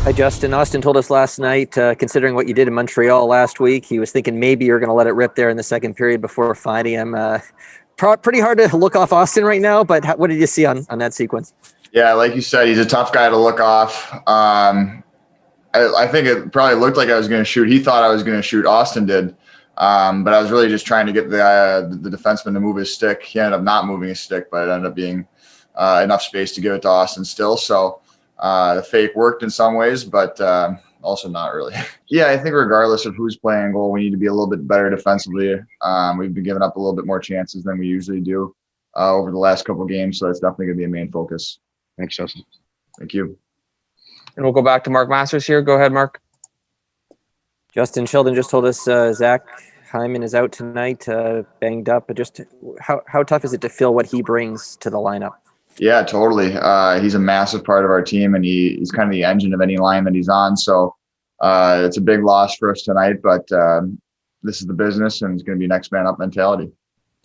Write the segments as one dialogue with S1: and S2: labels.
S1: Hi, Justin. Austin told us last night, considering what you did in Montreal last week, he was thinking maybe you're going to let it rip there in the second period before finding him. Pretty hard to look off Austin right now, but what did you see on that sequence?
S2: Yeah, like you said, he's a tough guy to look off. I think it probably looked like I was going to shoot. He thought I was going to shoot. Austin did. But I was really just trying to get the defenseman to move his stick. He ended up not moving his stick, but it ended up being enough space to give it to Austin still. So the fake worked in some ways, but also not really. Yeah, I think regardless of who's playing goal, we need to be a little bit better defensively. We've been giving up a little bit more chances than we usually do over the last couple of games. So it's definitely going to be a main focus.
S3: Thanks, Justin.
S2: Thank you.
S4: And we'll go back to Mark Masters here. Go ahead, Mark.
S1: Justin, Sheldon just told us Zach Hyman is out tonight, banged up. But just how tough is it to feel what he brings to the lineup?
S2: Yeah, totally. He's a massive part of our team, and he's kind of the engine of any line that he's on. So it's a big loss for us tonight, but this is the business, and it's going to be next man up mentality.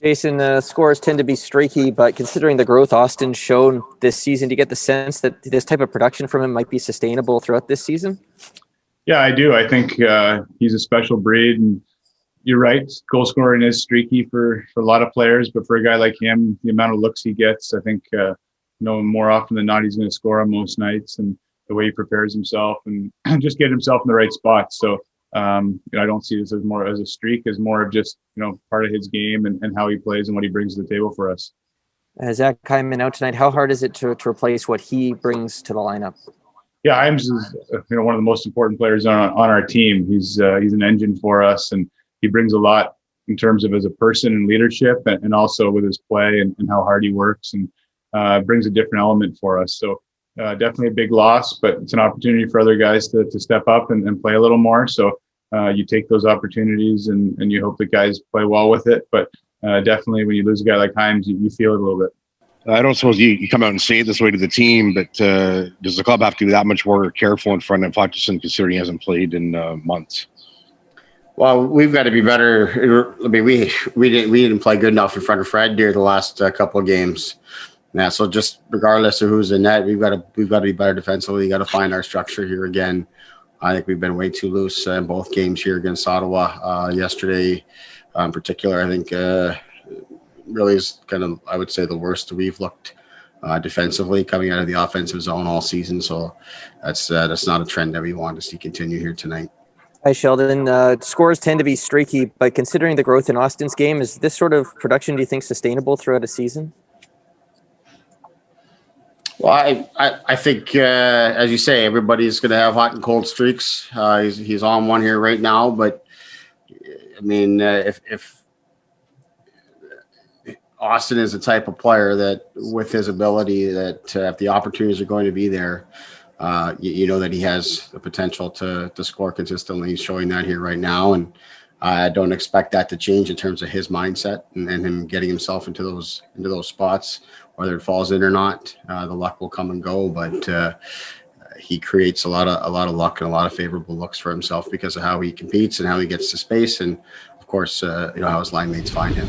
S1: Jason, scores tend to be streaky, but considering the growth Austin's shown this season, do you get the sense that this type of production from him might be sustainable throughout this season?
S5: Yeah, I do. I think he's a special breed, and you're right. Goal scoring is streaky for a lot of players, but for a guy like him, the amount of looks he gets, I think more often than not, he's going to score on most nights, and the way he prepares himself and just get himself in the right spot. So I don't see this as more as a streak, as more of just part of his game and how he plays and what he brings to the table for us.
S1: Zach Hyman out tonight. How hard is it to replace what he brings to the lineup?
S5: Yeah, Hyman's is one of the most important players on our team. He's an engine for us, and he brings a lot in terms of as a person and leadership, and also with his play and how hard he works, and brings a different element for us. So definitely a big loss, but it's an opportunity for other guys to step up and play a little more. So you take those opportunities and you hope the guys play well with it. But definitely when you lose a guy like Hymes, you feel it a little bit.
S3: I don't suppose you come out and say it this way to the team, but does the club have to be that much more careful in front of Hutchison, considering he hasn't played in months?
S6: Well, we've got to be better. I mean, we didn't play good enough in front of Fred here the last couple of games. Yeah, so just regardless of who's in net, we've got to be better defensively. We got to find our structure here again. I think we've been way too loose in both games here against Ottawa. Yesterday, in particular, I think really is kind of, I would say, the worst we've looked defensively coming out of the offensive zone all season. So that's not a trend that we want to see continue here tonight.
S1: Hi, Sheldon. Scores tend to be streaky, but considering the growth in Austin's game, is this sort of production, do you think, sustainable throughout a season?
S6: Well, I think, as you say, everybody's going to have hot and cold streaks. He's on one here right now, but I mean, if Austin is the type of player that, with his ability, that if the opportunities are going to be there, you know that he has the potential to score consistently. He's showing that here right now, and I don't expect that to change in terms of his mindset and him getting himself into those spots. Whether it falls in or not, the luck will come and go. But he creates a lot of luck and a lot of favorable looks for himself because of how he competes and how he gets to space, and of course, how his line mates find him.